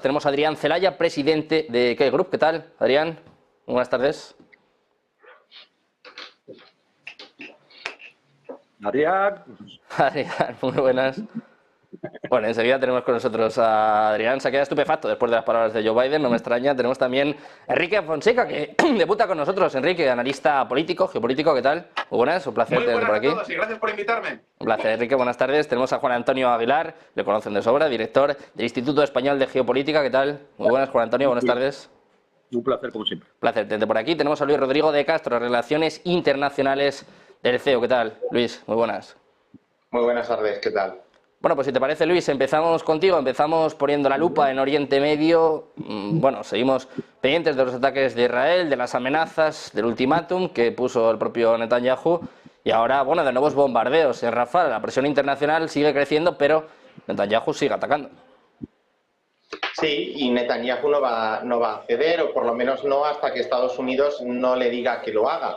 Tenemos a Adrián Celaya, presidente de K Group. ¿Qué tal, Adrián? Muy buenas tardes. Adrián, muy buenas. Bueno, enseguida tenemos con nosotros a Adrián. Se queda estupefacto después de las palabras de Joe Biden, no me extraña. Tenemos también a Enrique Fonseca, que debuta con nosotros. Enrique, analista político, geopolítico, ¿qué tal? Muy buenas, un placer tenerte por aquí. Muy buenas a todos y gracias por invitarme. Un placer, Enrique, buenas tardes. Tenemos a Juan Antonio Aguilar, le conocen de sobra, director del Instituto Español de Geopolítica, ¿qué tal? Muy buenas, Juan Antonio, buenas tardes. un placer como siempre. Placer tenerte por aquí. Tenemos a Luis Rodrigo de Castro, Relaciones Internacionales del CEO. ¿Qué tal, Luis? Muy buenas. Muy buenas tardes, ¿qué tal? Bueno, pues si te parece, Luis, empezamos contigo. Empezamos poniendo la lupa en Oriente Medio. Bueno, seguimos pendientes de los ataques de Israel, de las amenazas, del ultimátum que puso el propio Netanyahu. Y ahora, bueno, de nuevos bombardeos en Rafah. La presión internacional sigue creciendo, pero Netanyahu sigue atacando. Sí, y Netanyahu no va a ceder, o por lo menos no hasta que Estados Unidos no le diga que lo haga.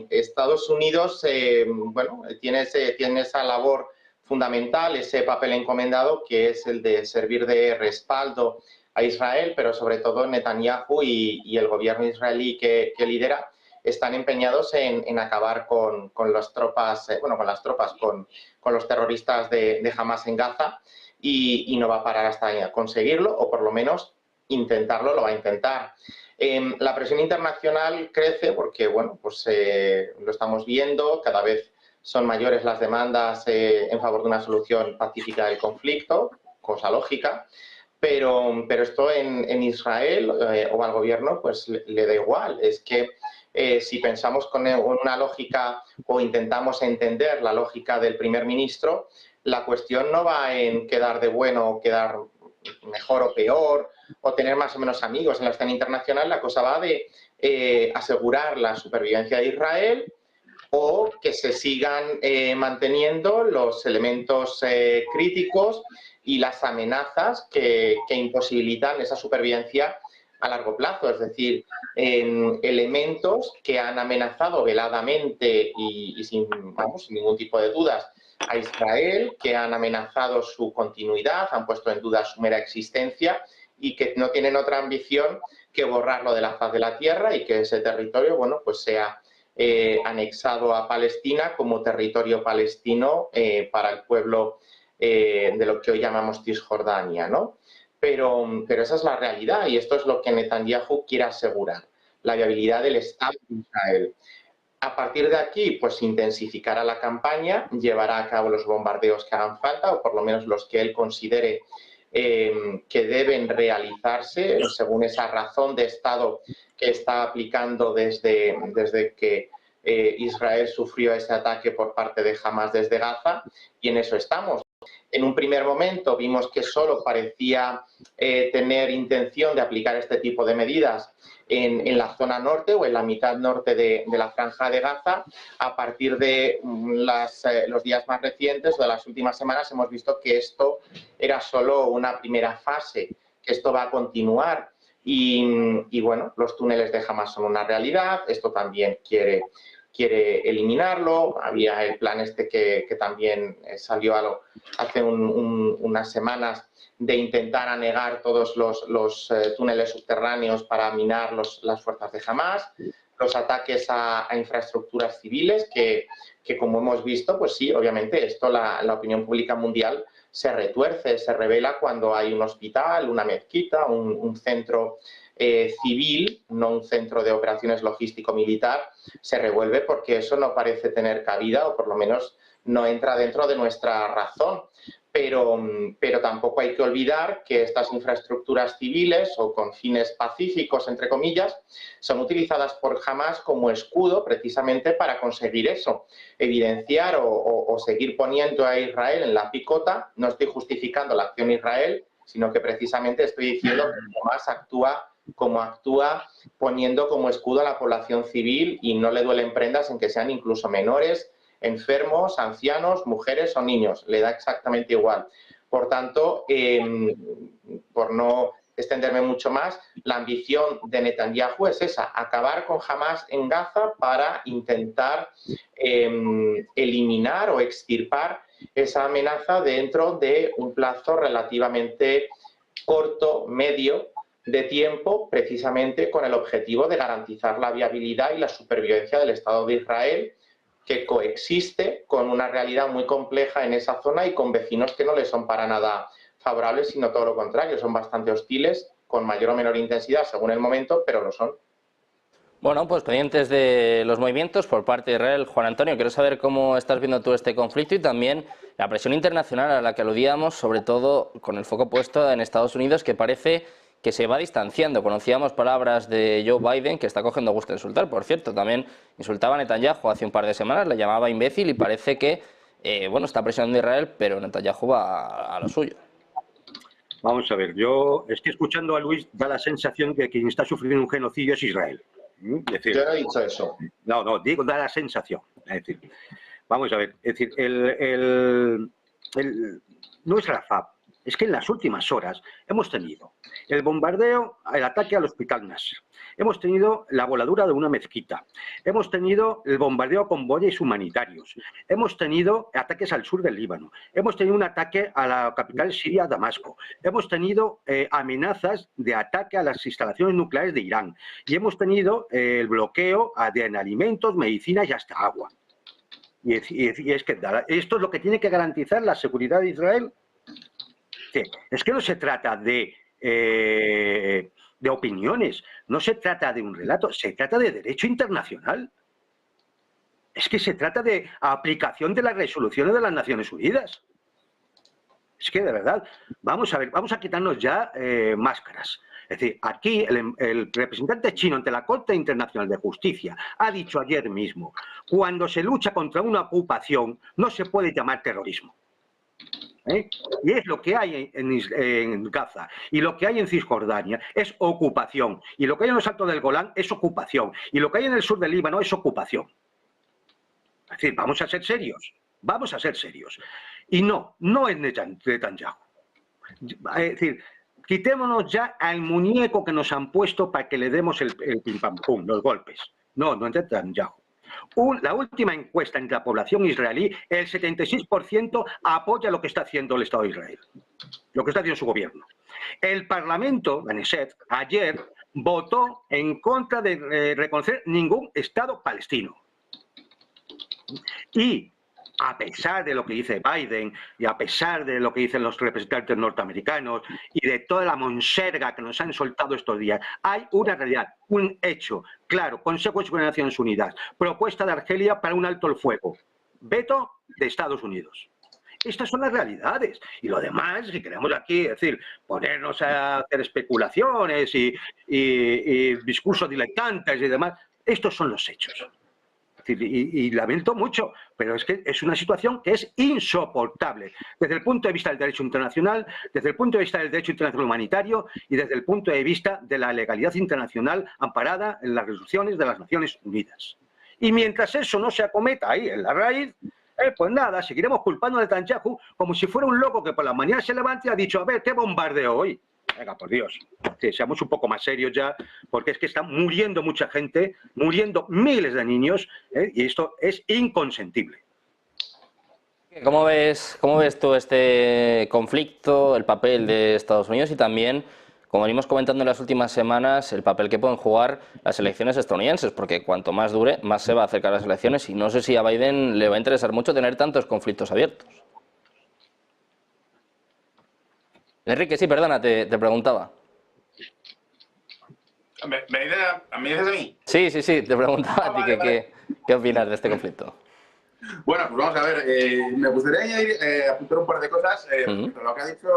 Estados Unidos, bueno, tiene esa labor fundamental, ese papel encomendado, que es el de servir de respaldo a Israel, pero sobre todo Netanyahu y el gobierno israelí que lidera están empeñados en acabar con las tropas, con los terroristas de Hamas en Gaza, y no va a parar hasta conseguirlo, o por lo menos intentarlo, lo va a intentar. La presión internacional crece porque, bueno, pues lo estamos viendo, cada vez son mayores las demandas en favor de una solución pacífica del conflicto, cosa lógica, pero esto en Israel o al gobierno pues le da igual. Es que si pensamos con una lógica o intentamos entender la lógica del primer ministro, la cuestión no va en quedar de bueno o quedar mejor o peor, o tener más o menos amigos en la escena internacional. La cosa va de asegurar la supervivencia de Israel o que se sigan manteniendo los elementos críticos y las amenazas que imposibilitan esa supervivencia a largo plazo, es decir, elementos que han amenazado veladamente y sin ningún tipo de dudas a Israel, que han amenazado su continuidad, han puesto en duda su mera existencia y que no tienen otra ambición que borrarlo de la faz de la tierra y que ese territorio, bueno, pues sea anexado a Palestina como territorio palestino para el pueblo de lo que hoy llamamos Cisjordania, ¿no? Pero esa es la realidad y esto es lo que Netanyahu quiere asegurar, la viabilidad del Estado de Israel. A partir de aquí, pues intensificará la campaña, llevará a cabo los bombardeos que hagan falta, o por lo menos los que él considere que deben realizarse según esa razón de Estado que está aplicando desde que Israel sufrió ese ataque por parte de Hamas desde Gaza, y en eso estamos. En un primer momento vimos que solo parecía tener intención de aplicar este tipo de medidas en la zona norte o en la mitad norte de la franja de Gaza. A partir de los días más recientes o de las últimas semanas hemos visto que esto era solo una primera fase, que esto va a continuar. Y bueno, los túneles de Hamas son una realidad, esto también quiere eliminarlo. Había el plan este que también salió hace unas semanas de intentar anegar todos los túneles subterráneos para minar las fuerzas de Hamas, los ataques a infraestructuras civiles que como hemos visto, pues sí, obviamente esto la opinión pública mundial se retuerce, se revela cuando hay un hospital, una mezquita, un centro civil, no un centro de operaciones logístico-militar, se revuelve porque eso no parece tener cabida, o por lo menos no entra dentro de nuestra razón. Pero tampoco hay que olvidar que estas infraestructuras civiles o con fines pacíficos, entre comillas, son utilizadas por Hamas como escudo precisamente para conseguir eso, evidenciar o seguir poniendo a Israel en la picota. No estoy justificando la acción de Israel, sino que precisamente estoy diciendo que Hamas actúa como actúa, poniendo como escudo a la población civil, y no le duelen prendas en que sean incluso menores, enfermos, ancianos, mujeres o niños, le da exactamente igual. Por tanto, por no extenderme mucho más, la ambición de Netanyahu es esa, acabar con Hamas en Gaza para intentar eliminar o extirpar esa amenaza dentro de un plazo relativamente corto, medio de tiempo, precisamente con el objetivo de garantizar la viabilidad y la supervivencia del Estado de Israel, que coexiste con una realidad muy compleja en esa zona y con vecinos que no le son para nada favorables, sino todo lo contrario, son bastante hostiles, con mayor o menor intensidad según el momento, pero lo son. Bueno, pues pendientes de los movimientos por parte de Israel. Juan Antonio, quiero saber cómo estás viendo tú este conflicto y también la presión internacional a la que aludíamos, sobre todo con el foco puesto en Estados Unidos, que parece que se va distanciando. Conocíamos palabras de Joe Biden, que está cogiendo gusto de insultar, por cierto, también insultaba a Netanyahu hace un par de semanas, le llamaba imbécil y parece que, bueno, está presionando a Israel, pero Netanyahu va a lo suyo. Vamos a ver, yo es que escuchando a Luis da la sensación de que quien está sufriendo un genocidio es Israel. Es decir, yo no he dicho eso. No, digo, da la sensación. Es decir, vamos a ver, es decir, no es Rafah, es que en las últimas horas hemos tenido el bombardeo, el ataque al hospital Nasser, hemos tenido la voladura de una mezquita, hemos tenido el bombardeo con convoyes humanitarios, hemos tenido ataques al sur del Líbano, hemos tenido un ataque a la capital siria, Damasco, hemos tenido amenazas de ataque a las instalaciones nucleares de Irán y hemos tenido el bloqueo de alimentos, medicinas y hasta agua. Y es que esto es lo que tiene que garantizar la seguridad de Israel. Sí, es que no se trata de opiniones, no se trata de un relato, se trata de derecho internacional. Es que se trata de aplicación de las resoluciones de las Naciones Unidas. Es que de verdad, vamos a ver, vamos a quitarnos ya máscaras. Es decir, aquí el representante chino ante la Corte Internacional de Justicia ha dicho ayer mismo, cuando se lucha contra una ocupación no se puede llamar terrorismo. Y es lo que hay en Gaza y lo que hay en Cisjordania es ocupación y lo que hay en los Altos del Golán es ocupación y lo que hay en el sur del Líbano es ocupación. Es decir, vamos a ser serios, vamos a ser serios. Y no es Netanyahu. Es decir, quitémonos ya al muñeco que nos han puesto para que le demos el pim pam pum, los golpes. No es Netanyahu. La última encuesta entre la población israelí, el 76% apoya lo que está haciendo el Estado de Israel, lo que está haciendo su gobierno. El Parlamento, la Knesset, ayer votó en contra de reconocer ningún Estado palestino. Y a pesar de lo que dice Biden y a pesar de lo que dicen los representantes norteamericanos y de toda la monserga que nos han soltado estos días, hay una realidad, un hecho claro, Consejo de Seguridad de Naciones Unidas, propuesta de Argelia para un alto el fuego, veto de Estados Unidos. Estas son las realidades. Y lo demás, si queremos aquí, es decir, ponernos a hacer especulaciones y discursos diletantes y demás, estos son los hechos. Y lamento mucho, pero es que es una situación que es insoportable desde el punto de vista del derecho internacional, desde el punto de vista del derecho internacional humanitario y desde el punto de vista de la legalidad internacional amparada en las resoluciones de las Naciones Unidas. Y mientras eso no se acometa ahí en la raíz, pues nada, seguiremos culpando a Netanyahu como si fuera un loco que por la mañana se levante y ha dicho, a ver, ¿qué bombardeo hoy? Venga, por Dios, que seamos un poco más serios ya, porque es que está muriendo mucha gente, muriendo miles de niños, y esto es inconsentible. ¿Cómo ves tú este conflicto, el papel de Estados Unidos y también, como venimos comentando en las últimas semanas, el papel que pueden jugar las elecciones estadounidenses? Porque cuanto más dure, más se va a acercar a las elecciones y no sé si a Biden le va a interesar mucho tener tantos conflictos abiertos. Enrique, sí, perdona, te preguntaba. ¿Me dices a mí? Sí, te preguntaba a ti vale. ¿qué opinas de este conflicto? Bueno, pues vamos a ver, me gustaría añadir, apuntar un par de cosas respecto a lo que ha dicho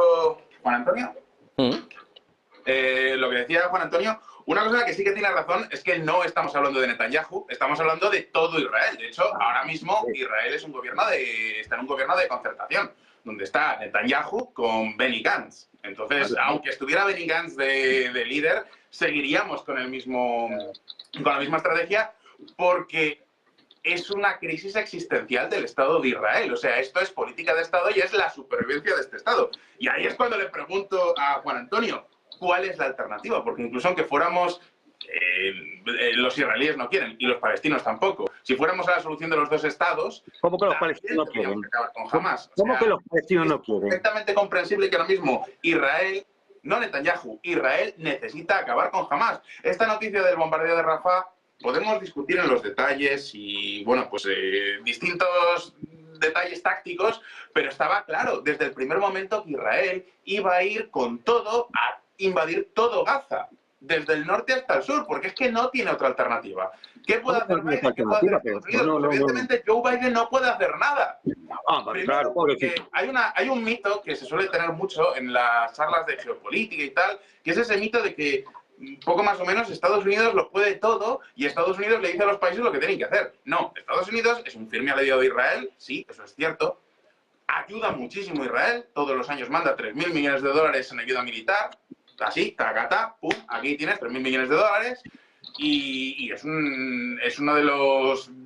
Juan Antonio. Lo que decía Juan Antonio, una cosa que sí que tiene razón es que no estamos hablando de Netanyahu, estamos hablando de todo Israel. De hecho, ahora mismo Israel está en un gobierno de concertación, donde está Netanyahu con Benny Gantz. Entonces, aunque estuviera Benny Gantz de líder, seguiríamos con la misma estrategia, porque es una crisis existencial del Estado de Israel. O sea, esto es política de Estado y es la supervivencia de este Estado. Y ahí es cuando le pregunto a Juan Antonio, ¿cuál es la alternativa? Porque incluso aunque fuéramos, los israelíes no quieren y los palestinos tampoco. Si fuéramos a la solución de los dos estados, ¿cómo que los palestinos no quieren? Que acabar con Hamas. ¿Cómo que los palestinos no quieren? Es perfectamente comprensible que ahora mismo Israel no Netanyahu. Israel necesita acabar con Hamás. Esta noticia del bombardeo de Rafah podemos discutir en los detalles y, bueno, pues distintos detalles tácticos, pero estaba claro desde el primer momento que Israel iba a ir con todo a invadir todo Gaza, desde el norte hasta el sur, porque es que no tiene otra alternativa. ¿Qué puede hacer Biden? ¿Qué puede hacer Estados Unidos? Evidentemente Joe Biden no puede hacer nada. Primero, porque hay un mito que se suele tener mucho en las charlas de geopolítica y tal, que es ese mito de que poco más o menos Estados Unidos lo puede todo y Estados Unidos le dice a los países lo que tienen que hacer. No, Estados Unidos es un firme aliado de Israel, sí, eso es cierto. Ayuda muchísimo a Israel, todos los años manda 3.000 millones de dólares en ayuda militar, así, tacata, pum, aquí tienes 3.000 millones de dólares y es una de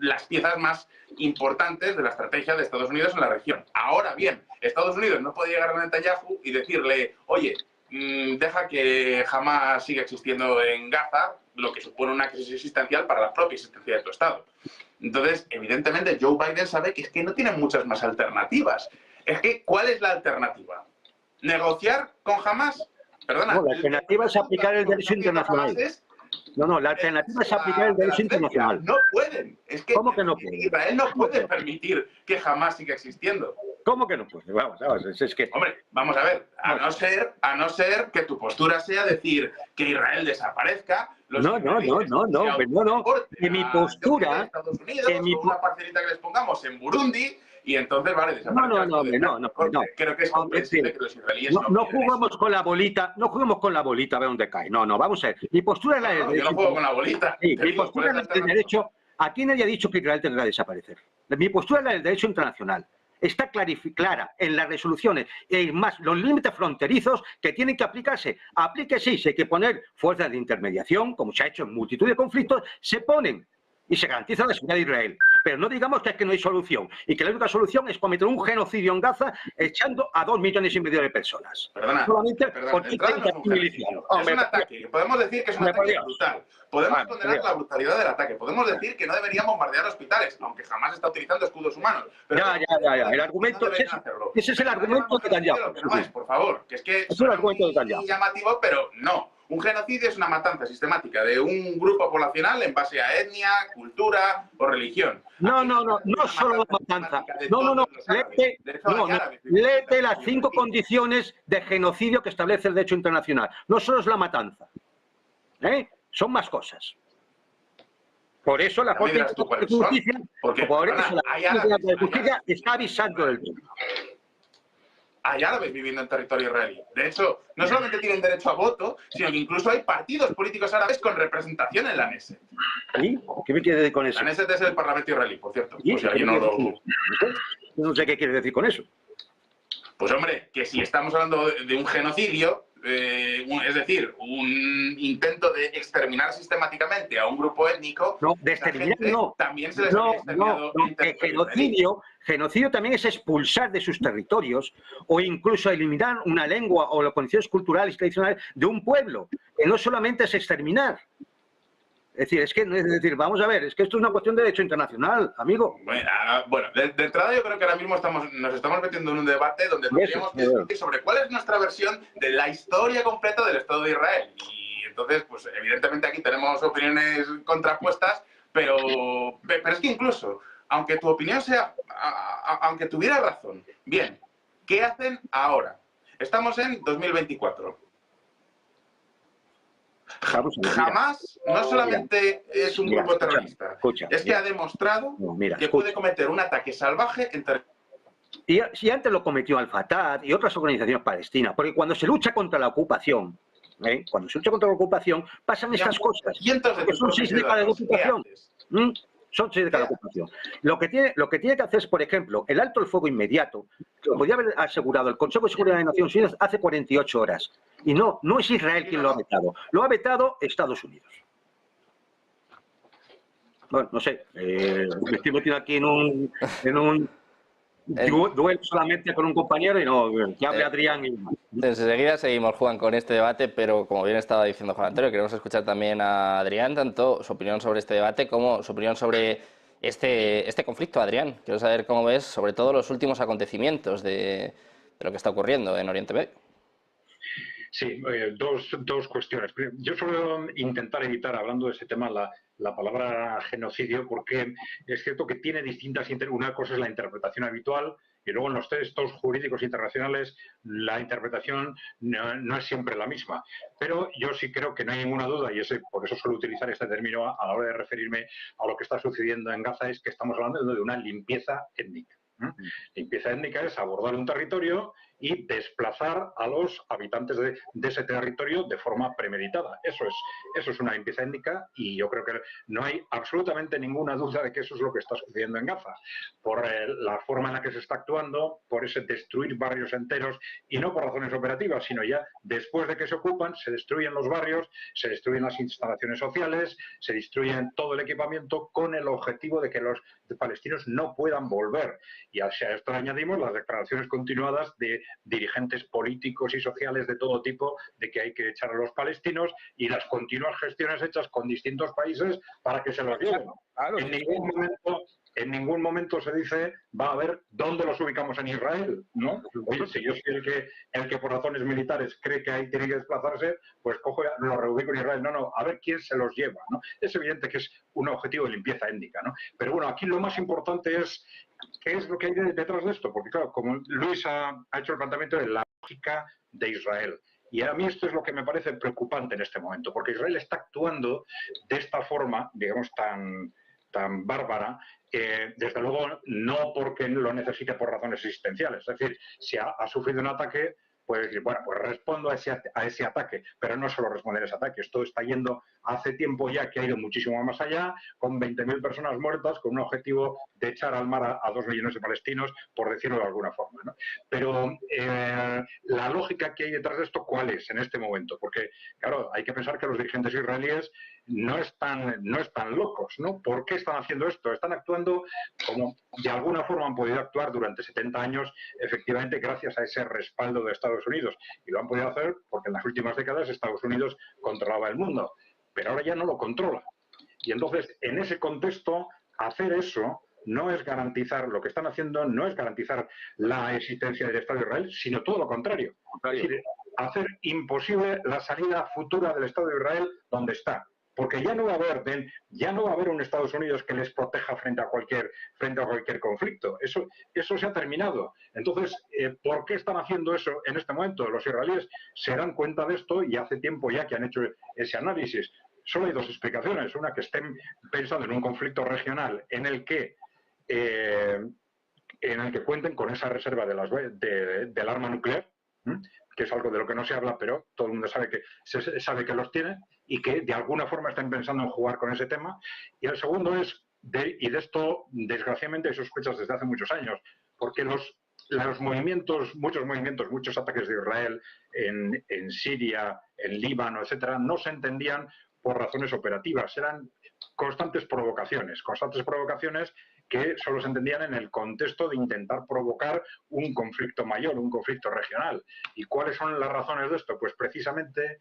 las piezas más importantes de la estrategia de Estados Unidos en la región. Ahora bien, Estados Unidos no puede llegar a Netanyahu y decirle, oye, deja que Hamás siga existiendo en Gaza, lo que supone una crisis existencial para la propia existencia de tu Estado. Entonces, evidentemente, Joe Biden sabe que es que no tiene muchas más alternativas. Es que, ¿cuál es la alternativa? ¿Negociar con Hamás? Perdona. No, la alternativa es aplicar el derecho internacional. No, la alternativa es aplicar el derecho internacional. No pueden. Es que, ¿cómo que no pueden? Israel no puede permitir que Hamás siga existiendo. ¿Cómo que no puede? Vamos, es que... Hombre, vamos a ver, a no ser que tu postura sea decir que Israel desaparezca. No. Que mi postura... Estados Unidos, una parcelita que les pongamos en Burundi y entonces, vale, desaparezca. No. Creo que es comprensible que los israelíes no juguemos con la bolita, a ver dónde cae. No, vamos a ver. Mi postura es la del derecho. Yo no juego con la bolita. Sí, mi postura es la del derecho. Aquí nadie ha dicho que Israel tendrá que desaparecer. Mi postura es la del derecho internacional. Está clara en las resoluciones y más los límites fronterizos que tienen que aplicarse. Aplíquese, si hay que poner fuerzas de intermediación, como se ha hecho en multitud de conflictos, se ponen y se garantiza la seguridad de Israel. Pero no digamos que es que no hay solución y que la única solución es cometer un genocidio en Gaza echando a 2,5 millones de personas. Perdona, solamente porque es un ataque. Podemos decir que es un ataque brutal. Podemos condenar la brutalidad del ataque. Podemos decir que no deberían bombardear hospitales, aunque jamás está utilizando escudos humanos. Pero ya. El argumento ese es el argumento de Netanyahu. Por favor, que es que es muy llamativo, pero no. Un genocidio es una matanza sistemática de un grupo poblacional en base a etnia, cultura o religión. No solo la matanza. Léete las 5 condiciones de genocidio que establece el derecho internacional. No solo es la matanza. Son más cosas. Por eso la Corte de Justicia está avisando del tema. Hay árabes viviendo en territorio israelí. De hecho, no solamente tienen derecho a voto, sino que incluso hay partidos políticos árabes con representación en la Knesset. ¿Y qué me quiere decir con eso? La Knesset es el Parlamento israelí, por cierto. Por si alguien no sé qué quiere decir con eso. Pues hombre, que si estamos hablando de un genocidio, es decir, un intento de exterminar sistemáticamente a un grupo étnico, no, de exterminar no. También se les había exterminado genocidio también es expulsar de sus territorios o incluso eliminar una lengua o las condiciones culturales y tradicionales de un pueblo, que no solamente es exterminar. Es decir, vamos a ver, es que esto es una cuestión de derecho internacional, amigo. Bueno, de entrada yo creo que ahora mismo nos estamos metiendo en un debate donde tendríamos que discutir sobre cuál es nuestra versión de la historia completa del Estado de Israel. Y entonces, pues evidentemente aquí tenemos opiniones contrapuestas, pero es que incluso, aunque tu opinión sea, aunque tuviera razón, bien, ¿qué hacen ahora? Estamos en 2024. Jamás no solamente es un grupo terrorista, es que ha demostrado que puede cometer un ataque salvaje en territorio. Y antes lo cometió Al-Fatah y otras organizaciones palestinas, porque cuando se lucha contra la ocupación, pasan estas cosas. Son 6 décadas de ocupación. Son 6 décadas de ocupación. Lo que tiene que hacer es, por ejemplo, el alto el fuego inmediato, que lo podría haber asegurado el Consejo de Seguridad de Naciones Unidas hace 48 horas. Y no es Israel quien lo ha vetado. Lo ha vetado Estados Unidos. Bueno, no sé. Me estoy metido aquí en un duelo solamente con un compañero y no, que hable Adrián. Enseguida seguimos, Juan, con este debate, pero como bien estaba diciendo Juan Antonio, queremos escuchar también a Adrián, tanto su opinión sobre este debate como su opinión sobre este conflicto. Adrián, quiero saber cómo ves sobre todo los últimos acontecimientos de lo que está ocurriendo en Oriente Medio. Sí, dos cuestiones. Yo suelo intentar evitar, hablando de ese tema, la palabra genocidio, porque es cierto que tiene distintas... Una cosa es la interpretación habitual y luego en los textos jurídicos internacionales la interpretación no es siempre la misma. Pero yo sí creo que no hay ninguna duda, y por eso suelo utilizar este término a la hora de referirme a lo que está sucediendo en Gaza, es que estamos hablando de una limpieza étnica. Limpieza étnica es abordar un territorio y desplazar a los habitantes de ese territorio de forma premeditada. Eso es una limpieza étnica y yo creo que no hay absolutamente ninguna duda de que eso es lo que está sucediendo en Gaza. Por la forma en la que se está actuando, por ese destruir barrios enteros y no por razones operativas, sino ya después de que se ocupan, se destruyen los barrios, se destruyen las instalaciones sociales, se destruyen todo el equipamiento con el objetivo de que los palestinos no puedan volver. Y a esto le añadimos las declaraciones continuadas de dirigentes políticos y sociales de todo tipo de que hay que echar a los palestinos y las continuas gestiones hechas con distintos países para que se los lleven. Claro, En ningún momento se dice va a ver dónde los ubicamos en Israel, ¿no? Oye, si yo soy el que por razones militares cree que ahí tiene que desplazarse, pues cojo y lo reubico en Israel. No, a ver quién se los lleva, ¿no? Es evidente que es un objetivo de limpieza étnica, ¿no? Pero bueno, aquí lo más importante es qué es lo que hay detrás de esto, porque claro, como Luis ha hecho el planteamiento de la lógica de Israel. Y a mí esto es lo que me parece preocupante en este momento, porque Israel está actuando de esta forma, digamos, tan bárbara, desde luego no porque lo necesite por razones existenciales. Es decir, si ha sufrido un ataque, pues bueno, pues respondo a ese ataque, pero no solo responder a ese ataque. Esto está yendo hace tiempo ya que ha ido muchísimo más allá, con 20.000 personas muertas, con un objetivo de echar al mar a 2 millones de palestinos, por decirlo de alguna forma, ¿no? Pero la lógica que hay detrás de esto, ¿cuál es en este momento? Porque, claro, hay que pensar que los dirigentes israelíes no están locos, ¿no? ¿Por qué están haciendo esto? Están actuando como de alguna forma han podido actuar durante 70 años, efectivamente, gracias a ese respaldo de Estados Unidos. Y lo han podido hacer porque en las últimas décadas Estados Unidos controlaba el mundo, pero ahora ya no lo controla. Y entonces, en ese contexto, hacer eso no es garantizar, lo que están haciendo no es garantizar la existencia del Estado de Israel, sino todo lo contrario. Es decir, hacer imposible la salida futura del Estado de Israel donde está. Porque ya no va a haber un Estados Unidos que les proteja frente a cualquier conflicto. Eso se ha terminado. Entonces, ¿por qué están haciendo eso en este momento? Los israelíes se dan cuenta de esto y hace tiempo ya que han hecho ese análisis. Solo hay dos explicaciones. Una, que estén pensando en un conflicto regional en el que cuenten con esa reserva del arma nuclear, que es algo de lo que no se habla, pero todo el mundo sabe que los tiene y que de alguna forma están pensando en jugar con ese tema. Y el segundo es, y de esto desgraciadamente hay sospechas desde hace muchos años, porque muchos movimientos, muchos ataques de Israel en Siria, en Líbano, etcétera, no se entendían por razones operativas, eran constantes provocaciones que solo se entendían en el contexto de intentar provocar un conflicto mayor, un conflicto regional. ¿Y cuáles son las razones de esto? Pues precisamente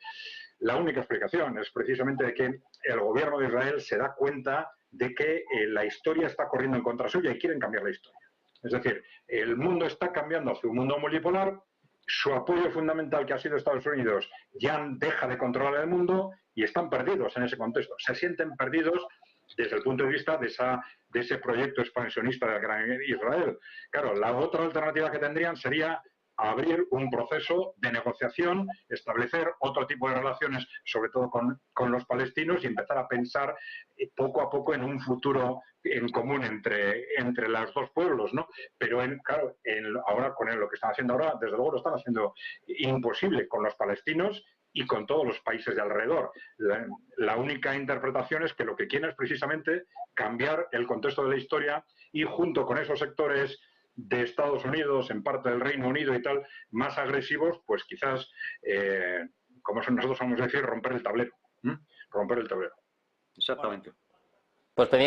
la única explicación es precisamente de que el gobierno de Israel se da cuenta de que la historia está corriendo en contra suya y quieren cambiar la historia. Es decir, el mundo está cambiando hacia un mundo multipolar, su apoyo fundamental, que ha sido Estados Unidos, ya deja de controlar el mundo y están perdidos en ese contexto. Se sienten perdidos desde el punto de vista de ese proyecto expansionista del Gran Israel. Claro, la otra alternativa que tendrían sería abrir un proceso de negociación, establecer otro tipo de relaciones, sobre todo con los palestinos, y empezar a pensar poco a poco en un futuro en común entre los dos pueblos, ¿no? Pero ahora con lo que están haciendo ahora, desde luego lo están haciendo imposible con los palestinos y con todos los países de alrededor. La única interpretación es que lo que quieren es precisamente cambiar el contexto de la historia y junto con esos sectores de Estados Unidos, en parte del Reino Unido y tal, más agresivos, pues quizás, como nosotros vamos a decir, romper el tablero. Romper el tablero. Exactamente. Pues pendiente